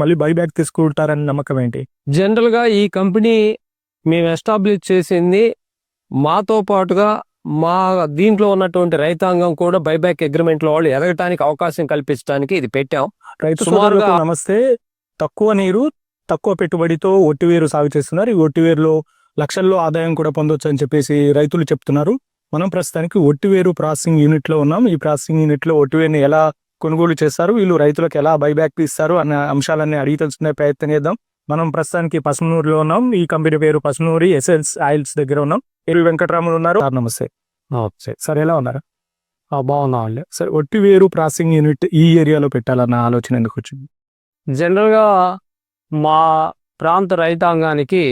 మళ్ళీ బైబ్యాక్ తీసుకుంటారని నమ్మకం ఏంటి? జనరల్గా ఈ కంపెనీ మేము ఎస్టాబ్లిష్ చేసింది మాతో పాటుగా మా దీంట్లో ఉన్నటువంటి రైతాంగం కూడా బైబ్యాక్ అగ్రిమెంట్ లో వాళ్ళు ఎదగటానికి అవకాశం కల్పించడానికి ఇది పెట్టాం. రైతు సుమారుగా సోదరులకు నమస్తే. తక్కువ నీరు తక్కువ పెట్టుబడితో ఒట్టివేరు సాగు చేస్తున్నారు. ఈ ఒట్టివేరులో లక్షల్లో ఆదాయం కూడా పొందొచ్చు అని చెప్పేసి రైతులు చెప్తున్నారు. మనం ప్రస్తుతానికి ఒట్టివేరు ప్రాసెసింగ్ యూనిట్ లో ఉన్నాం. ఈ ప్రాసెసింగ్ యూనిట్ లో ఒట్టివేరుని ఎలా కొనుగోలు చేస్తారు, వీళ్ళు రైతులకు ఎలా బైబ్యాక్ ఇస్తారు అన్న అంశాలన్నీ అడిగి తెలుసుకునే ప్రయత్నం చేద్దాం. మనం ప్రస్తుతానికి పసునూరులో ఉన్నాం. ఈ కంపెనీ పేరు పసునూరి ఎసెన్స్ ఆయిల్స్ దగ్గర ఉన్నాం. ఎరువు వెంకటరాములు ఉన్నారు. సార్ నమస్తే. సార్ ఎలా ఉన్నారు? బాగున్నాం అండి. సార్, ఒట్టివేరు ప్రాసెసింగ్ యూనిట్ ఈ ఏరియాలో పెట్టాలన్న ఆలోచన ఎందుకు వచ్చింది? జనరల్గా మా ప్రాంత రైతాంగానికి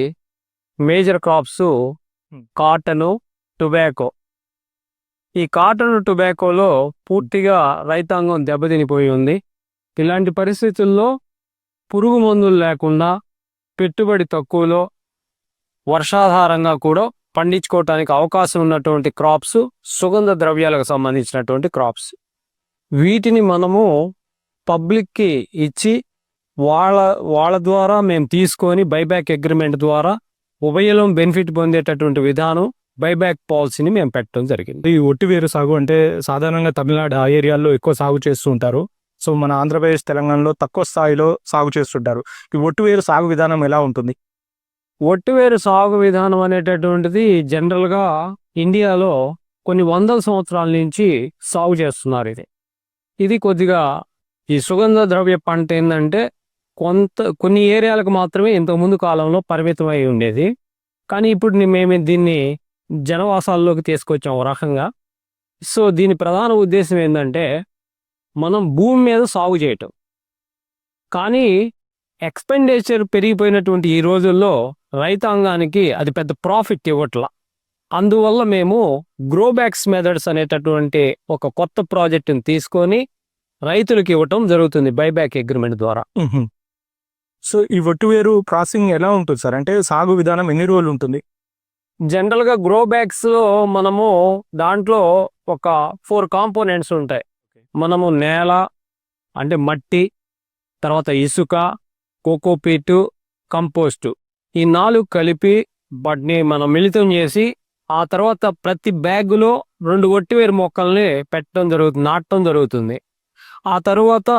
మేజర్ క్రాప్స్ కాటను, టొబాకో. ఈ కాటన్ టొబాకోలో పూర్తిగా రైతాంగం దెబ్బతినిపోయి ఉంది. ఇలాంటి పరిస్థితుల్లో పురుగు మందులు లేకుండా పెట్టుబడి తక్కువలో వర్షాధారంగా కూడా పండించుకోవటానికి అవకాశం ఉన్నటువంటి క్రాప్స్ సుగంధ ద్రవ్యాలకు సంబంధించినటువంటి క్రాప్స్. వీటిని మనము పబ్లిక్కి ఇచ్చి వాళ్ళ ద్వారా మేము తీసుకొని బైబ్యాక్ అగ్రిమెంట్ ద్వారా ఉభయలం బెనిఫిట్ పొందేటటువంటి విధానం బైబ్యాక్ పాలసీని మేము పెట్టడం జరిగింది. ఈ ఒట్టివేరు సాగు అంటే సాధారణంగా తమిళనాడు ఆ ఏరియాల్లో ఎక్కువ సాగు చేస్తూ ఉంటారు. సో మన ఆంధ్రప్రదేశ్, తెలంగాణలో తక్కువ స్థాయిలో సాగు చేస్తుంటారు. ఈ ఒట్టివేరు సాగు విధానం ఎలా ఉంటుంది? ఒట్టివేరు సాగు విధానం అనేటటువంటిది జనరల్గా ఇండియాలో కొన్ని వందల సంవత్సరాల నుంచి సాగు చేస్తున్నారు. ఇది కొద్దిగా ఈ సుగంధ ద్రవ్య పంట ఏంటంటే కొన్ని ఏరియాలకు మాత్రమే ఇంతకుముందు కాలంలో పరిమితమై ఉండేది. కానీ ఇప్పుడు మేము దీన్ని జనవాసాల్లోకి తీసుకొచ్చాం ఒక రకంగా. సో దీని ప్రధాన ఉద్దేశం ఏంటంటే మనం భూమి మీద సాగు చేయటం. కానీ ఎక్స్పెండిచర్ పెరిగిపోయినటువంటి ఈ రోజుల్లో రైతాంగానికి అది పెద్ద ప్రాఫిట్ ఇవ్వట్లా. అందువల్ల మేము గ్రోబ్యాక్స్ మెథడ్స్ అనేటటువంటి ఒక కొత్త ప్రాజెక్టుని తీసుకొని రైతులకు ఇవ్వటం జరుగుతుంది బైబ్యాక్ అగ్రిమెంట్ ద్వారా. సో ఈ ఒట్టివేరు ప్రాసెసింగ్ ఎలా ఉంటుంది సార్? అంటే సాగు విధానం ఎన్ని రోజులు ఉంటుంది? జనరల్గా గ్రోబ్యాక్స్ లో మనము దాంట్లో ఒక 4 కాంపోనెంట్స్ ఉంటాయి. మనము నేల అంటే మట్టి, తర్వాత ఇసుక, కోకోపీటు, కంపోస్టు, ఈ 4 కలిపి వాటిని మనం మిళితం చేసి ఆ తర్వాత ప్రతి బ్యాగులో 2 ఒట్టివేరు మొక్కల్ని నాటడం జరుగుతుంది. ఆ తరువాత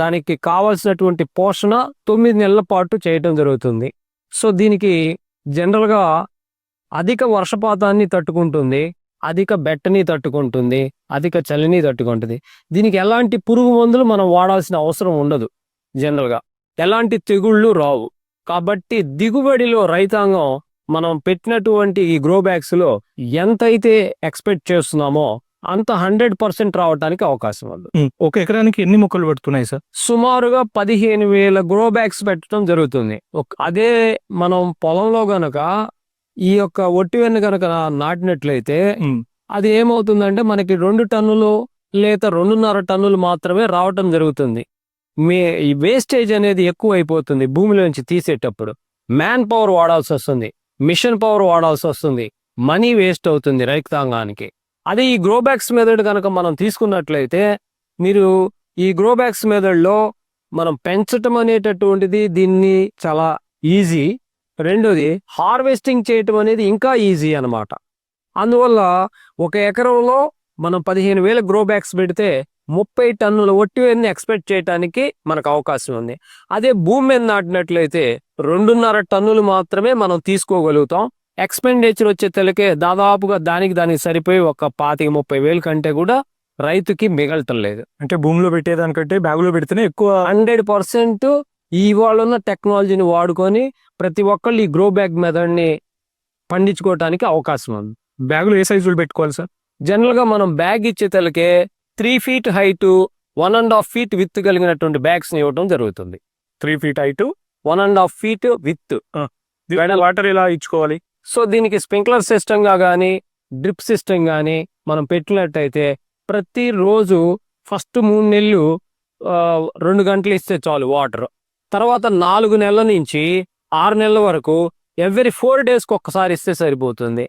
దానికి కావాల్సినటువంటి పోషణ 9 నెలల పాటు చేయటం జరుగుతుంది. సో దీనికి జనరల్గా అధిక వర్షపాతాన్ని తట్టుకుంటుంది, అధిక బెట్టని తట్టుకుంటుంది, అధిక చలిని తట్టుకుంటుంది. దీనికి ఎలాంటి పురుగు మందులు మనం వాడాల్సిన అవసరం ఉండదు. జనరల్గా ఎలాంటి తెగుళ్ళు రావు. కాబట్టి దిగుబడిలో రైతాంగం మనం పెట్టినటువంటి ఈ గ్రోబ్యాక్స్లో ఎంతైతే ఎక్స్పెక్ట్ చేస్తున్నామో అంత 100% రావడానికి అవకాశం ఉంది. ఒక ఎకరానికి ఎన్ని మొక్కలు పడుతున్నాయి సార్? సుమారుగా 15,000 గ్రోబ్యాక్స్ పెట్టడం జరుగుతుంది. అదే మనం పొలంలో గనక ఈ యొక్క ఒట్టివేరుని కనుక నాటినట్లయితే అది ఏమవుతుందంటే మనకి 2 టన్నులు లేదా 2.5 టన్నులు మాత్రమే రావటం జరుగుతుంది. ఈ వేస్టేజ్ అనేది ఎక్కువ అయిపోతుంది. భూమిలోంచి తీసేటప్పుడు మ్యాన్ పవర్ వాడాల్సి వస్తుంది, మిషన్ పవర్ వాడాల్సి వస్తుంది, మనీ వేస్ట్ అవుతుంది రైతాంగానికి. అదే ఈ గ్రోబ్యాక్స్ మెథడ్ కనుక మనం తీసుకున్నట్లయితే మీరు ఈ గ్రోబ్యాక్స్ మెథడ్లో మనం పెంచటం అనేటటువంటిది దీన్ని చాలా ఈజీ. రెండోది హార్వెస్టింగ్ చేయటం అనేది ఇంకా ఈజీ అన్నమాట. అందువల్ల ఒక ఎకరంలో మనం 15,000 గ్రోబ్యాక్స్ పెడితే 30 టన్నుల ఒట్టివేరుని ఎక్స్పెక్ట్ చేయడానికి మనకు అవకాశం ఉంది. అదే భూమి మీద నాటినట్లయితే 2.5 టన్నులు మాత్రమే మనం తీసుకోగలుగుతాం. ఎక్స్పెండిచర్ వచ్చే తెలకే దాదాపుగా దానికి సరిపోయి ఒక 25-30 కంటే కూడా రైతుకి మిగలటం లేదు. అంటే భూమిలో పెట్టేదానికంటే బ్యాగులో పెడితేనే ఎక్కువ. 100% ఇవాళ ఉన్న టెక్నాలజీని వాడుకొని ప్రతి ఒక్కళ్ళు ఈ గ్రో బ్యాగ్ మెథడ్ని పండించుకోవటానికి అవకాశం ఉంది. బ్యాగులు ఏ సైజులు పెట్టుకోవాలి సార్? జనరల్గా మనం బ్యాగ్ ఇచ్చే తెలకే 3 feet హైటు 1.5 feet విత్ కలిగినటువంటి బ్యాగ్స్ని ఇవ్వడం జరుగుతుంది. 3 feet height 1.5 feet with. Water ఎలా ఇచ్చుకోవాలి? సో దీనికి స్ప్రింక్లర్ సిస్టమ్గా కానీ డ్రిప్ సిస్టమ్ కానీ మనం పెట్టినట్టయితే ప్రతిరోజు ఫస్ట్ 3 నెలలు 2 గంటలు ఇస్తే చాలు వాటర్. తర్వాత 4 నెలల నుంచి 6 నెలల వరకు ఎవ్రీ 4 daysకి ఒక్కసారి ఇస్తే సరిపోతుంది.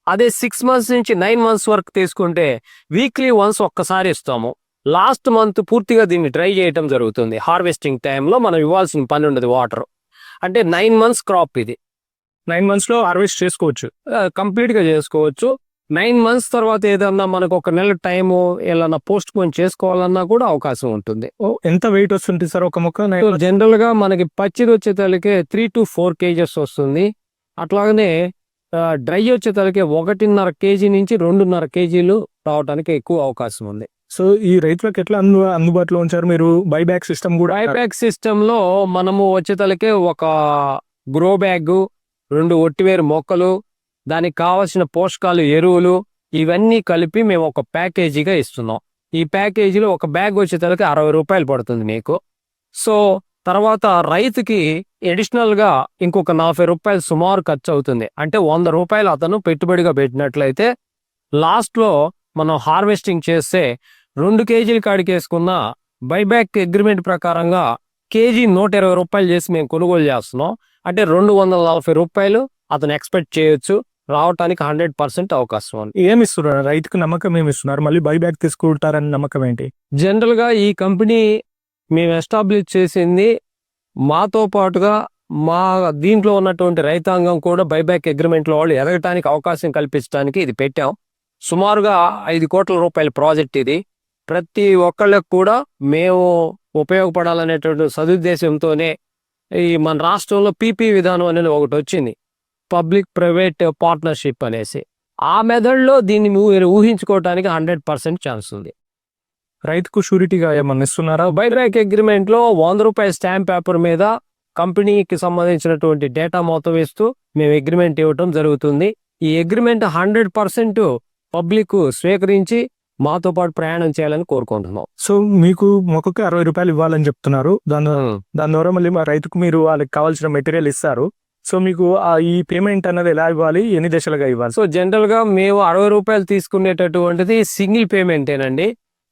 అదే 6 months నుంచి 9 months వరకు తీసుకుంటే వీక్లీ వన్స్ ఒక్కసారి ఇస్తాము. లాస్ట్ మంత్ పూర్తిగా దీన్ని డ్రై చేయటం జరుగుతుంది. హార్వెస్టింగ్ టైంలో మనం ఇవ్వాల్సిన పని ఉండదు వాటర్. అంటే 9 months క్రాప్ ఇది. 9 months లో హార్వెస్ట్ చేసుకోవచ్చు. కంప్లీట్ గా చేసుకోవచ్చు. 9 months తర్వాత ఏదన్నా మనకు ఒక నెల టైము ఏదన్నా పోస్ట్ పోన్ చేసుకోవాలన్నా కూడా అవకాశం ఉంటుంది. ఎంత వెయిట్ వస్తుంది సార్ ఒక మొక్క? జనరల్ గా మనకి పచ్చిది వచ్చే తలకే 3 to 4 kgs వస్తుంది. అట్లాగనే డ్రై వచ్చే తలకే 1.5 kg నుంచి 2.5 kgలు రావడానికి ఎక్కువ అవకాశం ఉంది. సో ఈ రైతులకు ఎట్లా అందుబాటులో ఉంచారు మీరు? బైబ్యాక్ సిస్టమ్ కూడా. బైబ్యాక్ సిస్టమ్ లో మనము వచ్చే తలకే ఒక గ్రో బ్యాగ్, 2 ఒట్టివేరు మొక్కలు, దానికి కావాల్సిన పోషకాలు, ఎరువులు ఇవన్నీ కలిపి మేము ఒక ప్యాకేజీగా ఇస్తున్నాం. ఈ ప్యాకేజీలో ఒక బ్యాగ్ వచ్చే తలకి 60 రూపాయలు పడుతుంది మీకు. సో తర్వాత రైతుకి అడిషనల్ గా ఇంకొక 40 రూపాయలు సుమారు ఖర్చు అవుతుంది. అంటే 100 రూపాయలు అతను పెట్టుబడిగా పెట్టినట్లయితే లాస్ట్ లో మనం హార్వెస్టింగ్ చేస్తే 2 kgల కాడికి వేసుకున్న బైబ్యాక్ అగ్రిమెంట్ ప్రకారంగా కేజీ 120 రూపాయలు చేసి మేము కొనుగోలు చేస్తున్నాం. అంటే 240 రూపాయలు అతను ఎక్స్పెక్ట్ చేయొచ్చు. రావటానికి 100% అవకాశం ఉంది. ఏమి ఇస్తున్నారు రైతుకు? నమ్మకం ఏమి ఇస్తున్నారు? మళ్ళీ బైబ్యాక్ తీసుకుంటారని నమ్మకం ఏంటి? జనరల్ గా ఈ కంపెనీ మేము ఎస్టాబ్లిష్ చేసింది మాతో పాటుగా మా దీంట్లో ఉన్నటువంటి రైతాంగం కూడా బైబ్యాక్ అగ్రిమెంట్ లో వాళ్ళు ఎదగటానికి అవకాశం కల్పించడానికి ఇది పెట్టాం. సుమారుగా 5 కోట్ల రూపాయల ప్రాజెక్ట్ ఇది. ప్రతి ఒక్కళ్ళకి కూడా మేము ఉపయోగపడాలనేటువంటి సదుద్దేశంతోనే ఈ మన రాష్ట్రంలో పీపీ విధానం అనేది ఒకటి వచ్చింది, పబ్లిక్ ప్రైవేట్ పార్ట్నర్షిప్ అనేసి. ఆ మెథడ్లో దీన్ని మీరు ఊహించుకోవటానికి 100% ఛాన్స్ ఉంది. రైతుకు షూరిటీగా ఏమన్నా ఇస్తున్నారా? బైబ్యాక్ అగ్రిమెంట్ లో 100 రూపాయల స్టాంప్ పేపర్ మీద కంపెనీకి సంబంధించినటువంటి డేటా మొత్తం ఇస్తూ మేము అగ్రిమెంట్ ఇవ్వటం జరుగుతుంది. ఈ అగ్రిమెంట్ 100% పబ్లిక్ స్వీకరించి మాతో పాటు ప్రయాణం చేయాలని కోరుకుంటున్నాం. సో మీకు మొక్కకి 60 రూపాయలు ఇవ్వాలని చెప్తున్నారు. దాని ద్వారా మళ్ళీ మా రైతుకు మీరు వాళ్ళకి కావాల్సిన మెటీరియల్ ఇస్తారు. సో మీకు ఈ పేమెంట్ అన్నది ఎలా ఇవ్వాలి? ఎన్ని దశలుగా ఇవ్వాలి? సో జనరల్ గా మేము 60 రూపాయలు తీసుకునేటటువంటిది సింగిల్ పేమెంటేనండి.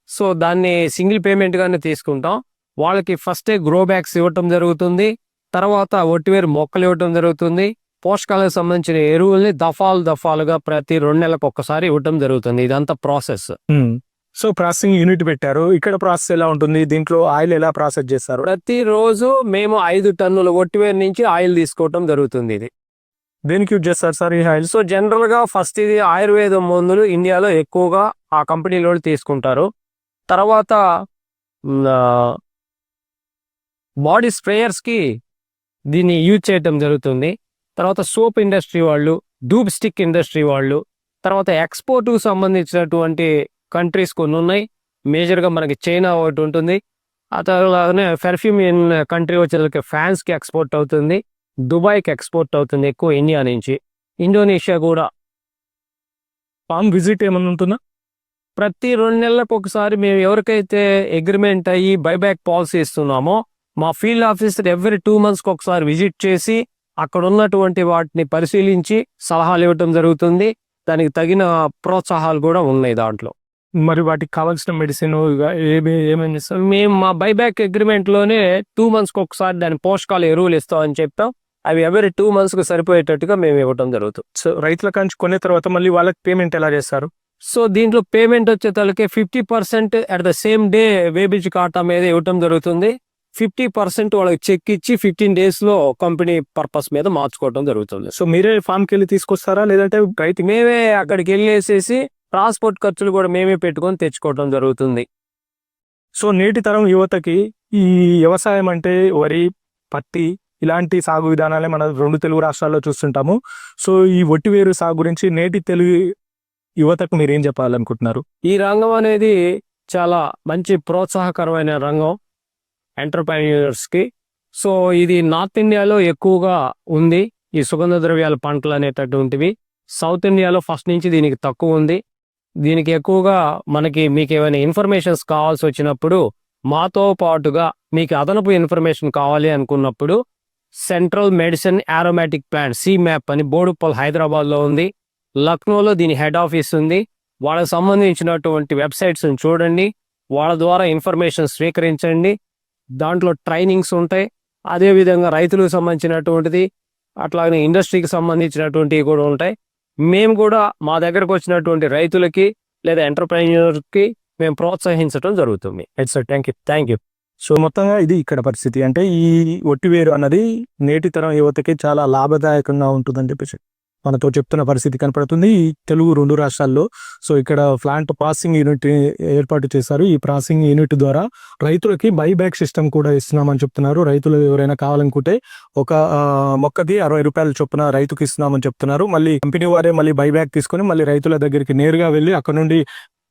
సో దాన్ని సింగిల్ పేమెంట్ గానే తీసుకుంటాం. వాళ్ళకి ఫస్టే గ్రో బ్యాగ్స్ ఇవ్వటం జరుగుతుంది. తర్వాత ఒట్టివేరు మొక్కలు ఇవ్వటం జరుగుతుంది. పోషకాలకు సంబంధించిన ఎరువుల్ని దఫాలుగా ప్రతి 2 నెలలకు ఒక్కసారి ఇవ్వటం జరుగుతుంది. ఇదంతా ప్రాసెస్. సో ప్రాసెసింగ్ యూనిట్ పెట్టారు. ఇక్కడ ప్రాసెస్ ఎలా ఉంటుంది? దీంట్లో ఆయిల్ ఎలా ప్రాసెస్ చేస్తారు? ప్రతిరోజు మేము 5 టన్నుల ఒట్టివేరు నుంచి ఆయిల్ తీసుకోవటం జరుగుతుంది. ఇది దేనికి యూజ్ చేస్తారు సార్ ఈ ఆయిల్? సో జనరల్ గా ఫస్ట్ ఇది ఆయుర్వేద మందులు ఇండియాలో ఎక్కువగా ఆ కంపెనీలో తీసుకుంటారు. తర్వాత బాడీ స్ప్రేయర్స్ కి దీన్ని యూజ్ చేయటం జరుగుతుంది. తర్వాత సోప్ ఇండస్ట్రీ వాళ్ళు, డూబ్ స్టిక్ ఇండస్ట్రీ వాళ్ళు, తర్వాత ఎక్స్పోర్ట్ కు సంబంధించినటువంటి కంట్రీస్ కొన్ని ఉన్నాయి. మేజర్గా మనకి చైనా ఒకటి ఉంటుంది. ఆ తర్వాతనే పెర్ఫ్యూమ్ కంట్రీ వచ్చేసరికి ఫ్రాన్స్ కి ఎక్స్పోర్ట్ అవుతుంది, దుబాయ్కి ఎక్స్పోర్ట్ అవుతుంది ఎక్కువ ఇండియా నుంచి. ఇండోనేషియా కూడా. ఫామ్ విజిట్ ఏమన్నా ఉంటుందా? ప్రతి 2 నెలలకు ఒకసారి మేము ఎవరికైతే అగ్రిమెంట్ అయ్యి బైబ్యాక్ పాలసీ ఇస్తున్నామో మా ఫీల్డ్ ఆఫీసర్ ఎవ్రీ 2 monthsకి ఒకసారి విజిట్ చేసి అక్కడ ఉన్నటువంటి వాటిని పరిశీలించి సలహాలు ఇవ్వటం జరుగుతుంది. దానికి తగిన ప్రోత్సాహాలు కూడా ఉన్నాయి దాంట్లో. మరి వాటికి కావాల్సిన మెడిసిన్ ఏమేమి ఇస్తారు? మేము మా బైబ్యాక్ అగ్రిమెంట్ లోనే 2 monthsకి ఒకసారి దాని పోషకాలు ఎరువులు ఇస్తామని చెప్పాం. అవి ఎవరి 2 monthsకి సరిపోయేటట్టుగా మేము ఇవ్వటం జరుగుతుంది. సో రైతుల కంచి కొనే తర్వాత మళ్ళీ వాళ్ళకి పేమెంట్ ఎలా చేస్తారు? సో దీంట్లో పేమెంట్ వచ్చే తలకే 50% అట్ ద సేమ్ డే వేబిజ్ ఖాతా మీద ఇవ్వటం జరుగుతుంది. 50% వాళ్ళకి చెక్ ఇచ్చి 15 days లో కంపెనీ పర్పస్ మీద మార్చుకోవడం జరుగుతుంది. సో మీరే ఫామ్కి వెళ్ళి తీసుకొస్తారా లేదంటే రైతు మేమే అక్కడికి వెళ్ళేసేసి ట్రాన్స్పోర్ట్ ఖర్చులు కూడా మేమే పెట్టుకొని తెచ్చుకోవడం జరుగుతుంది. సో నేటి తరం యువతకి ఈ వ్యవసాయం అంటే వరి, పత్తి ఇలాంటి సాగు విధానాలే మన 2 తెలుగు రాష్ట్రాల్లో చూస్తుంటాము. సో ఈ ఒట్టివేరు సాగు గురించి నేటి తెలుగు యువతకు మీరు ఏం చెప్పాలనుకుంటున్నారు? ఈ రంగం అనేది చాలా మంచి ప్రోత్సాహకరమైన రంగం ఎంటర్‌ప్రెన్యూర్స్ కి. సో ఇది నార్త్ ఇండియాలో ఎక్కువగా ఉంది ఈ సుగంధ ద్రవ్యాల పంటలు అనేటటువంటివి. సౌత్ ఇండియాలో ఫస్ట్ నుంచి దీనికి తక్కువ ఉంది. దీనికి ఎక్కువగా మీకు ఏమైనా ఇన్ఫర్మేషన్స్ కావాల్సి వచ్చినప్పుడు మాతో పాటుగా మీకు అదనపు ఇన్ఫర్మేషన్ కావాలి అనుకున్నప్పుడు central medicine aromatic plant CMAP అని బోడుప్పల్ హైదరాబాద్లో ఉంది. లక్నోలో దీని హెడ్ ఆఫీస్ ఉంది. వాళ్ళకి సంబంధించినటువంటి వెబ్సైట్స్ని చూడండి, వాళ్ళ ద్వారా ఇన్ఫర్మేషన్ స్వీకరించండి. దాంట్లో ట్రైనింగ్స్ ఉంటాయి. అదేవిధంగా రైతులకు సంబంధించినటువంటిది అట్లాగే ఇండస్ట్రీకి సంబంధించినటువంటివి కూడా ఉంటాయి. మేము కూడా మా దగ్గరకు వచ్చినటువంటి రైతులకి లేదా ఎంటర్‌ప్రెన్యూర్స్‌కి మేము ప్రోత్సహించడం జరుగుతుంది. Thank you. Thank you. So మొత్తంగా ఇది ఇక్కడ పరిస్థితి. అంటే ఈ ఒట్టివేరు అన్నది నేటి తరం యువతకి చాలా లాభదాయకంగా ఉంటుందని చెప్పేసి మనతో చెప్తున్న పరిస్థితి కనపడుతుంది ఈ తెలుగు 2 రాష్ట్రాల్లో. సో ఇక్కడ ప్లాంట్ ప్రాసెసింగ్ యూనిట్ ఏర్పాటు చేశారు. ఈ ప్రాసెసింగ్ యూనిట్ ద్వారా రైతులకి బైబ్యాక్ సిస్టమ్ కూడా ఇస్తున్నామని చెప్తున్నారు. రైతులు ఎవరైనా కావాలనుకుంటే ఒక మొక్కకి 60 రూపాయల చొప్పున రైతుకి ఇస్తున్నామని చెప్తున్నారు. మళ్ళీ కంపెనీ వారే మళ్ళీ బైబ్యాక్ తీసుకొని మళ్ళీ రైతుల దగ్గరికి నేరుగా వెళ్ళి అక్కడ నుండి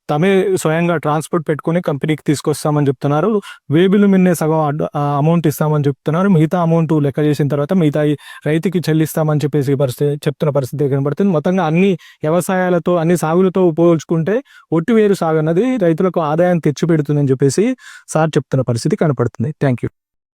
తమే స్వయంగా ట్రాన్స్పోర్ట్ పెట్టుకుని కంపెనీకి తీసుకొస్తామని చెప్తున్నారు. వేబిల్ మిన్నే సగం అమౌంట్ ఇస్తామని చెప్తున్నారు. మిగతా అమౌంట్ లెక్క చేసిన తర్వాత మిగతా రైతుకి చెల్లిస్తామని చెప్పేసి చెప్తున్న పరిస్థితి కనబడుతుంది. మొత్తంగా అన్ని వ్యవసాయాలతో అన్ని సాగులతో పోల్చుకుంటే ఒట్టివేరు సాగు అన్నది రైతులకు ఆదాయం తెచ్చిపెడుతుందని చెప్పేసి సార్ చెప్తున్న పరిస్థితి కనపడుతుంది. Thank you.